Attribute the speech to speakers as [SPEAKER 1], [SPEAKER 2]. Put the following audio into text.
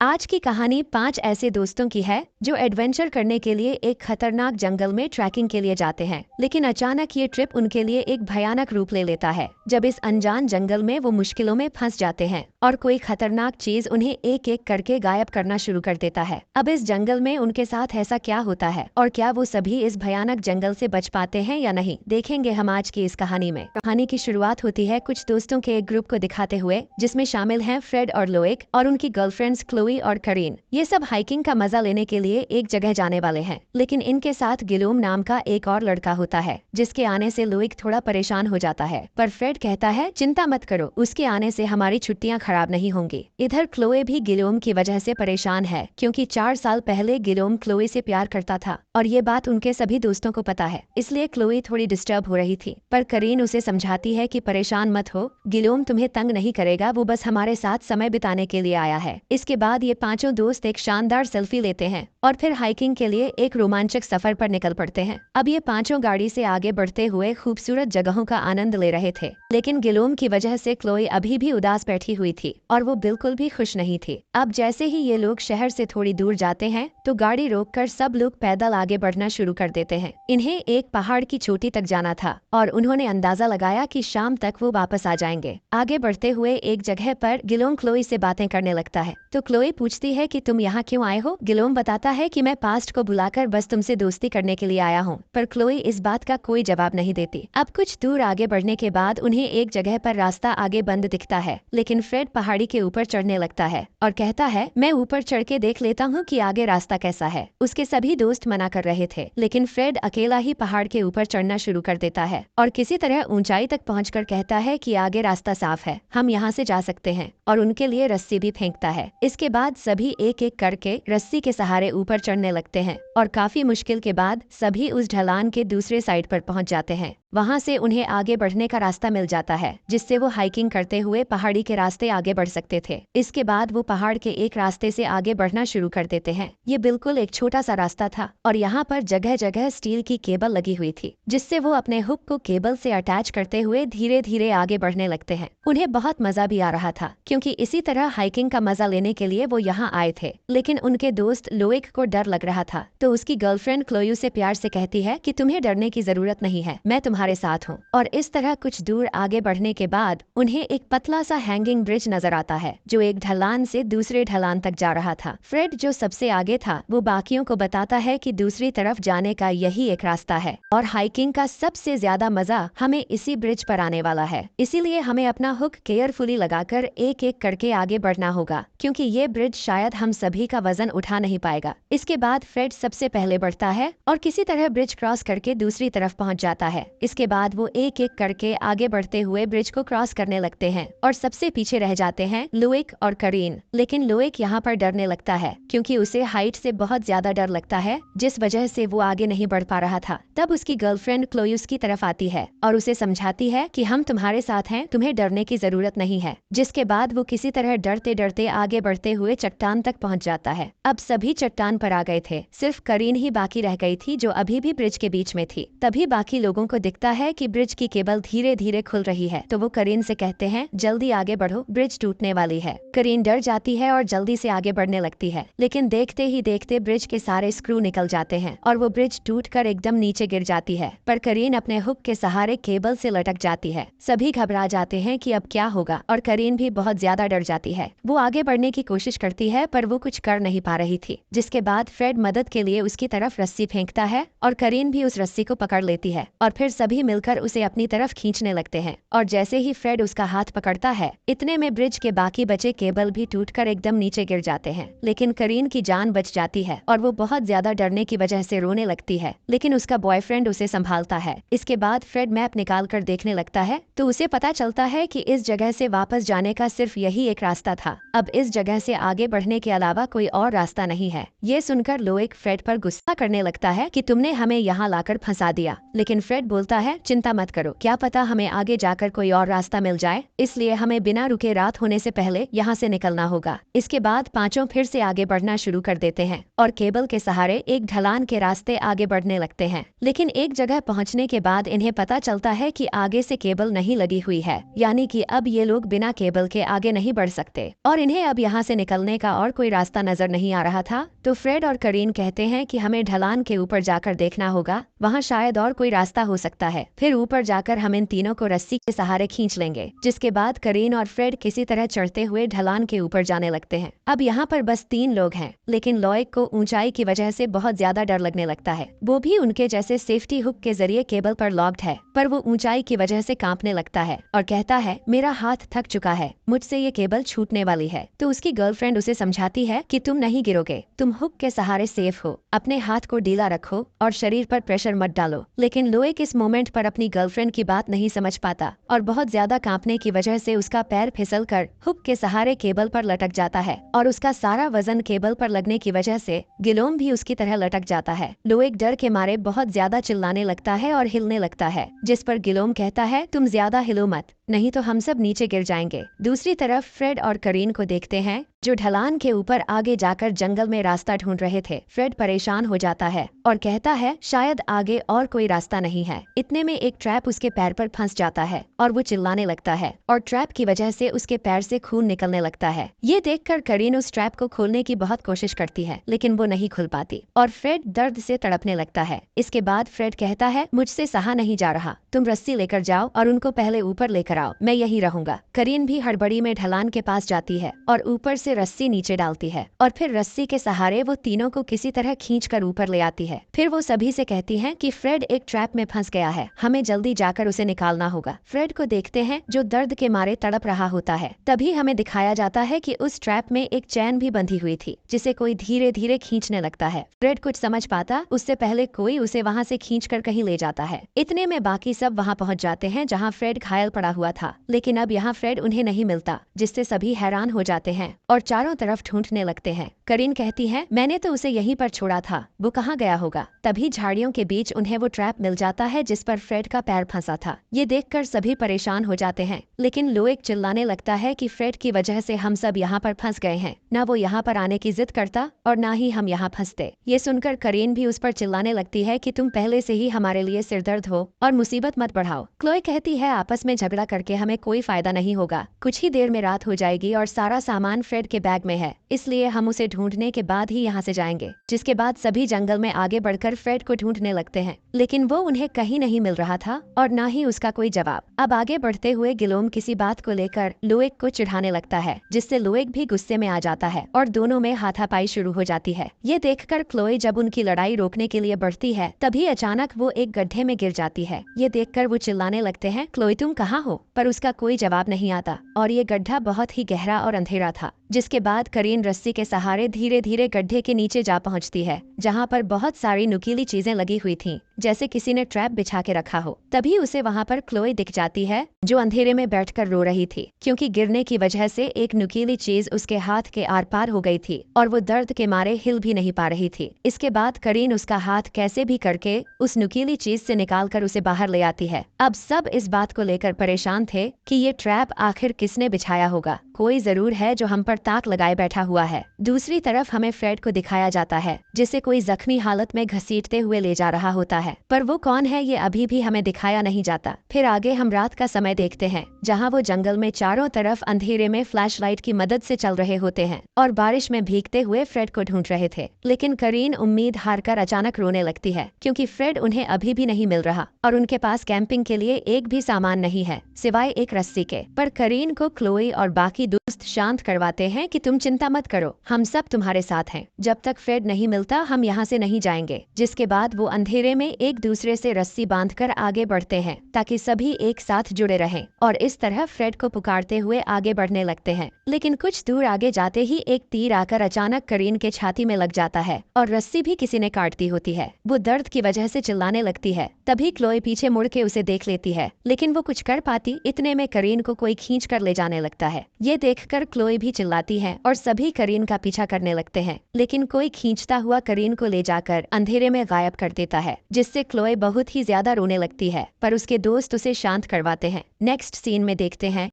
[SPEAKER 1] आज की कहानी 5 ऐसे दोस्तों की है जो एडवेंचर करने के लिए एक खतरनाक जंगल में ट्रैकिंग के लिए जाते हैं। लेकिन अचानक ये ट्रिप उनके लिए एक भयानक रूप ले लेता है जब इस अनजान जंगल में वो मुश्किलों में फंस जाते हैं और कोई खतरनाक चीज उन्हें एक एक करके गायब करना शुरू कर देता है। अब इस जंगल में उनके साथ ऐसा क्या होता है और क्या वो सभी इस भयानक जंगल से बच पाते हैं या नहीं, देखेंगे हम आज की इस कहानी में। कहानी की शुरुआत होती है कुछ दोस्तों के एक ग्रुप को दिखाते हुए जिसमें शामिल हैं फ्रेड और लोइक और उनकी गर्लफ्रेंड्स क्लोई और करीन। ये सब हाइकिंग का मजा लेने के लिए एक जगह जाने वाले हैं, लेकिन इनके साथ गिलोम नाम का एक और लड़का होता है जिसके आने से लोइक थोड़ा परेशान हो जाता है। पर फ्रेड कहता है चिंता मत करो, उसके आने से हमारी छुट्टियां खराब नहीं होंगी। इधर क्लोए भी गिलोम की वजह से परेशान है क्योंकि 4 साल पहले गिलोम क्लोए से प्यार करता था और ये बात उनके सभी दोस्तों को पता है, इसलिए क्लोए थोड़ी डिस्टर्ब हो रही थी। पर करीन उसे समझाती है कि परेशान मत हो, गिलोम तुम्हें तंग नहीं करेगा, वो बस हमारे साथ समय बिताने के लिए आया है। इसके बाद ये पांचों दोस्त एक शानदार सेल्फी लेते हैं और फिर हाइकिंग के लिए एक रोमांचक सफर पर निकल पड़ते हैं। अब ये पांचों गाड़ी से आगे बढ़ते हुए खूबसूरत जगहों का आनंद ले रहे थे, लेकिन गिलोम की वजह से क्लोई अभी भी उदास बैठी हुई थी और वो बिल्कुल भी खुश नहीं थी। अब जैसे ही ये लोग शहर से थोड़ी दूर जाते हैं तो गाड़ी रोककर सब लोग पैदल आगे बढ़ना शुरू कर देते हैं। इन्हें एक पहाड़ की चोटी तक जाना था और उन्होंने अंदाजा लगाया कि शाम तक वो वापस आ जाएंगे। आगे बढ़ते हुए एक जगह पर गिलोम क्लोई से बातें करने लगता है तो क्लोई पूछती है कि तुम यहाँ क्यों आए हो। गिलोम बताता है कि मैं पास्ट को बुलाकर बस तुमसे दोस्ती करने के लिए आया हूँ, पर क्लोई इस बात का कोई जवाब नहीं देती। अब कुछ दूर आगे बढ़ने के बाद उन्हें एक जगह पर रास्ता आगे बंद दिखता है, लेकिन फ्रेड पहाड़ी के ऊपर चढ़ने लगता है और कहता है मैं ऊपर चढ़ के देख लेता हूँ कि आगे रास्ता कैसा है। उसके सभी दोस्त मना कर रहे थे, लेकिन फ्रेड अकेला ही पहाड़ के ऊपर चढ़ना शुरू कर देता है और किसी तरह ऊंचाई तक पहुंचकर कहता है कि आगे रास्ता साफ है, हम यहाँ से जा सकते हैं, और उनके लिए रस्सी भी फेंकता है। इसके बाद सभी एक एक करके रस्सी के सहारे ऊपर चढ़ने लगते हैं और काफी मुश्किल के बाद सभी उस ढलान के दूसरे साइड पर पहुंच जाते हैं। वहां से उन्हें आगे बढ़ने का रास्ता मिल जाता है जिससे वो हाइकिंग करते हुए पहाड़ी के रास्ते आगे बढ़ सकते थे। इसके बाद वो पहाड़ के एक रास्ते से आगे बढ़ना शुरू कर देते हैं। ये बिल्कुल एक छोटा सा रास्ता था और यहाँ पर जगह जगह स्टील की केबल लगी हुई थी जिससे वो अपने हुक को केबल से अटैच करते हुए धीरे धीरे आगे बढ़ने लगते हैं। उन्हें बहुत मजा भी आ रहा था क्योंकि इसी तरह हाइकिंग का मजा लेने के लिए वो यहाँ आए थे। लेकिन उनके दोस्त लोइक को डर लग रहा था तो उसकी गर्लफ्रेंड क्लोयू से प्यार से कहती है कि तुम्हें डरने की जरूरत नहीं है, मैं तुम्हारे साथ हूँ। और इस तरह कुछ दूर आगे बढ़ने के बाद उन्हें एक पतला सा हैंगिंग ब्रिज नजर आता है जो एक ढलान से दूसरे ढलान तक जा रहा था। फ्रेड जो सबसे आगे था वो बाकियों को बताता है कि दूसरी तरफ जाने का यही एक रास्ता है और हाइकिंग का सबसे ज्यादा मजा हमें इसी ब्रिज पर आने वाला है, इसीलिए हमें अपना हुक केयरफुली लगाकर एक एक करके आगे बढ़ना होगा क्योंकि ये ब्रिज शायद हम सभी का वजन उठा नहीं पाएगा। इसके बाद फ्रेड सबसे पहले बढ़ता है और किसी तरह ब्रिज क्रॉस करके दूसरी तरफ पहुंच जाता है। इसके बाद वो एक एक करके आगे बढ़ते हुए ब्रिज को क्रॉस करने लगते हैं और सबसे पीछे रह जाते हैं लोइक और करीन। लेकिन लोइक यहाँ पर डरने लगता है क्योंकि उसे हाइट से बहुत ज्यादा डर लगता है जिस वजह से वो आगे नहीं बढ़ पा रहा था। तब उसकी गर्लफ्रेंड क्लोई उसकी तरफ आती है और उसे समझाती है कि हम तुम्हारे साथ हैं, तुम्हें डरने की जरूरत नहीं है। जिसके बाद वो किसी तरह डरते डरते आगे बढ़ते हुए चट्टान तक पहुंच जाता है। अब सभी चट्टान पर आ गए थे, सिर्फ करीन ही बाकी रह गई थी जो अभी भी ब्रिज के बीच में थी। तभी बाकी लोगों को दिखता है कि ब्रिज की केबल धीरे धीरे खुल रही है तो वो करीन से कहते हैं जल्दी आगे बढ़ो, ब्रिज टूटने वाली है। करीन डर जाती है और जल्दी से आगे बढ़ने लगती है, लेकिन देखते ही देखते ब्रिज के सारे स्क्रू निकल जाते हैं और वो ब्रिज टूटकर एकदम नीचे गिर जाती है। पर करीन अपने हुक के सहारे केबल से लटक जाती है। सभी घबरा जाते हैं कि अब क्या होगा और करीन भी बहुत ज्यादा डर जाती है। वो आगे बढ़ने की कोशिश करती है पर वो कुछ कर नहीं पा रही थी। जिसके बाद फ्रेड मदद के लिए उसकी तरफ रस्सी फेंकता है और करीन भी उस रस्सी को पकड़ लेती है और फिर सभी मिलकर उसे अपनी तरफ खींचने लगते हैं। और जैसे ही फ्रेड उसका हाथ पकड़ता है इतने में ब्रिज के बाकी बचे केबल भी टूटकर एकदम नीचे गिर जाते हैं। लेकिन करीन की जान बच जाती है और वो बहुत ज्यादा डरने की वजह से रोने लगती है, लेकिन उसका बॉयफ्रेंड उसे संभालता है। इसके बाद फ्रेड मैप निकाल कर देखने लगता है तो उसे पता चलता है कि इस जगह से वापस जाने का सिर्फ यही एक रास्ता था। अब इस जगह से आगे बढ़ने के अलावा कोई और रास्ता नहीं है। ये सुनकर लोइक फ्रेड पर गुस्सा करने लगता है कि तुमने हमें यहाँ लाकर फंसा दिया, लेकिन फ्रेड बोलता कहता है, चिंता मत करो, क्या पता हमें आगे जाकर कोई और रास्ता मिल जाए, इसलिए हमें बिना रुके रात होने से पहले यहाँ से निकलना होगा। इसके बाद पांचों फिर से आगे बढ़ना शुरू कर देते हैं और केबल के सहारे एक ढलान के रास्ते आगे बढ़ने लगते हैं। लेकिन एक जगह पहुँचने के बाद इन्हें पता चलता है कि आगे से केबल नहीं लगी हुई है, यानी कि अब ये लोग बिना केबल के आगे नहीं बढ़ सकते और इन्हें अब यहाँ से निकलने का और कोई रास्ता नजर नहीं आ रहा था। तो फ्रेड और करीन कहते हैं कि हमें ढलान के ऊपर जाकर देखना होगा, वहाँ शायद और कोई रास्ता हो सकता है। फिर ऊपर जाकर हम इन तीनों को रस्सी के सहारे खींच लेंगे। जिसके बाद करीन और फ्रेड किसी तरह चढ़ते हुए ढलान के ऊपर जाने लगते हैं। अब यहाँ पर बस 3 लोग हैं, लेकिन लॉयक को ऊंचाई की वजह से बहुत ज्यादा डर लगने लगता है। वो भी उनके जैसे सेफ्टी हुक के जरिए केबल पर लॉक्ड है, पर वो ऊंचाई की वजह से कांपने लगता है और कहता है, मेरा हाथ थक चुका है, मुझसे ये केबल छूटने वाली है। तो उसकी गर्लफ्रेंड उसे समझाती है कि तुम नहीं गिरोगे, तुम हुक के सहारे सेफ हो, अपने हाथ को ढीला रखो और शरीर पर प्रेशर मत डालो। लेकिन लोएक इस मोमेंट पर अपनी गर्लफ्रेंड की बात नहीं समझ पाता और बहुत ज्यादा कांपने की वजह से उसका पैर फिसल कर हुक के सहारे केबल पर लटक जाता है और उसका सारा वजन केबल पर लगने की वजह से गिलोम भी उसकी तरह लटक जाता है। लोएक डर के मारे बहुत ज्यादा चिल्लाने लगता है और हिलने लगता है, जिस पर गिलोम कहता है, तुम ज्यादा हिलो मत, नहीं तो हम सब नीचे गिर जाएंगे। दूसरी तरफ फ्रेड और करीन को देखते हैं जो ढलान के ऊपर आगे जाकर जंगल में रास्ता ढूंढ रहे थे। फ्रेड परेशान हो जाता है और कहता है, शायद आगे और कोई रास्ता नहीं है। इतने में एक ट्रैप उसके पैर पर फंस जाता है और वो चिल्लाने लगता है और ट्रैप की वजह से उसके पैर से खून निकलने लगता है। ये देखकर करीन उस ट्रैप को खोलने की बहुत कोशिश करती है, लेकिन वो नहीं खुल पाती और फ्रेड दर्द से तड़पने लगता है। इसके बाद फ्रेड कहता है, मुझसे सहा नहीं जा रहा, तुम रस्सी लेकर जाओ और उनको पहले ऊपर लेकर आओ, मैं यही रहूंगा। करीन भी हड़बड़ी में ढलान के पास जाती है और ऊपर से रस्सी नीचे डालती है और फिर रस्सी के सहारे वो तीनों को किसी तरह खींचकर ऊपर ले आती है। फिर वो सभी से कहती है कि फ्रेड एक ट्रैप में फंस गया है, हमें जल्दी जाकर उसे निकालना होगा। फ्रेड को देखते हैं जो दर्द के मारे तड़प रहा होता है। तभी हमें दिखाया जाता है कि उस ट्रैप में एक चैन भी बंधी हुई थी, जिसे कोई धीरे धीरे खींचने लगता है। फ्रेड कुछ समझ पाता उससे पहले कोई उसे वहाँ से खींचकर कहीं ले जाता है। इतने में बाकी सब वहाँ पहुँच जाते हैं जहाँ फ्रेड घायल पड़ा हुआ था, लेकिन अब यहाँ फ्रेड उन्हें नहीं मिलता, जिससे सभी हैरान हो जाते हैं और चारों तरफ ढूंढने लगते हैं। करीन कहती है, मैंने तो उसे यहीं पर छोड़ा था, वो कहाँ गया होगा। तभी झाड़ियों के बीच उन्हें वो ट्रैप मिल जाता है जिस पर फ्रेड का पैर फंसा था। ये देखकर सभी परेशान हो जाते हैं, लेकिन लोएक चिल्लाने लगता है कि फ्रेड की वजह से हम सब यहाँ पर फंस गए हैं, ना वो यहाँ पर आने की जिद करता और ना ही हम यहाँ फंसते। ये सुनकर करीन भी उस पर चिल्लाने लगती है कि तुम पहले से ही हमारे लिए सिरदर्द हो और मुसीबत मत बढ़ाओ। क्लोए कहती है, आपस में झगड़ा करके हमें कोई फायदा नहीं होगा, कुछ ही देर में रात हो जाएगी और सारा सामान फ्रेड के बैग में है, इसलिए हम उसे ढूंढने के बाद ही यहाँ से जाएंगे। जिसके बाद सभी जंगल में आगे बढ़कर फ्रेड को ढूंढने लगते हैं, लेकिन वो उन्हें कहीं नहीं मिल रहा था और ना ही उसका कोई जवाब। अब आगे बढ़ते हुए गिलोम किसी बात को लेकर लोएक को चिढ़ाने लगता है, जिससे लोएक भी गुस्से में आ जाता है और दोनों में हाथापाई शुरू हो जाती है। ये देखकर क्लोए जब उनकी लड़ाई रोकने के लिए बढ़ती है, तभी अचानक वो एक गड्ढे में गिर जाती है। ये देखकर वो चिल्लाने लगते हैं, क्लोए तुम कहाँ हो? पर उसका कोई जवाब नहीं आता और ये गड्ढा बहुत ही गहरा और अंधेरा था। जिसके बाद करीन रस्सी के सहारे धीरे धीरे गड्ढे के नीचे जा पहुंचती है, जहां पर बहुत सारी नुकीली चीजें लगी हुई थीं, जैसे किसी ने ट्रैप बिछा के रखा हो। तभी उसे वहां पर क्लोए दिख जाती है, जो अंधेरे में बैठकर रो रही थी, क्योंकि गिरने की वजह से एक नुकीली चीज उसके हाथ के आर पार हो गई थी और वो दर्द के मारे हिल भी नहीं पा रही थी। इसके बाद करीन उसका हाथ कैसे भी करके उस नुकीली चीज से निकालकर उसे बाहर ले आती है। अब सब इस बात को लेकर परेशान थे कि ये ट्रैप आखिर किसने बिछाया होगा, कोई जरूर है जो हम पर ताक लगाए बैठा हुआ है। दूसरी तरफ हमें फ्रेड को दिखाया जाता है, जिसे कोई जख्मी हालत में घसीटते हुए ले जा रहा होता है, पर वो कौन है ये अभी भी हमें दिखाया नहीं जाता। फिर आगे हम रात का समय देखते हैं, जहाँ वो जंगल में चारों तरफ अंधेरे में फ्लैश लाइट की मदद से चल रहे होते हैं और बारिश में भीगते हुए फ्रेड को ढूंढ रहे थे। लेकिन करीन उम्मीद हारकर अचानक रोने लगती है, क्योंकि फ्रेड उन्हें अभी भी नहीं मिल रहा और उनके पास कैंपिंग के लिए एक भी सामान नहीं है सिवाय एक रस्सी के। पर करीन को क्लोई और बाकी दोस्त शांत करवाते हैं कि तुम चिंता मत करो, हम सब तुम्हारे साथ हैं, जब तक फ्रेड नहीं मिलता हम यहाँ से नहीं जाएंगे। जिसके बाद वो अंधेरे में एक दूसरे से रस्सी बांधकर आगे बढ़ते हैं, ताकि सभी एक साथ जुड़े रहें और इस तरह फ्रेड को पुकारते हुए आगे बढ़ने लगते हैं। लेकिन कुछ दूर आगे जाते ही एक तीर आकर अचानक करीन के छाती में लग जाता है और रस्सी भी किसी ने काट दी होती है। वो दर्द की वजह से चिल्लाने लगती है। तभी क्लोए पीछे मुड़ के उसे देख लेती है, लेकिन वो कुछ कर पाती इतने में करीन को कोई खींच कर ले जाने लगता है। ये देखकर क्लोए भी चिल्ला आती है और सभी करीन का पीछा करने लगते हैं, लेकिन कोई खींचता हुआ करीन को ले जाकर अंधेरे में गायब कर देता है, जिससे क्लोए बहुत ही ज्यादा रोने लगती है, पर उसके दोस्त उसे शांत करवाते हैं। नेक्स्ट सीन में देखते हैं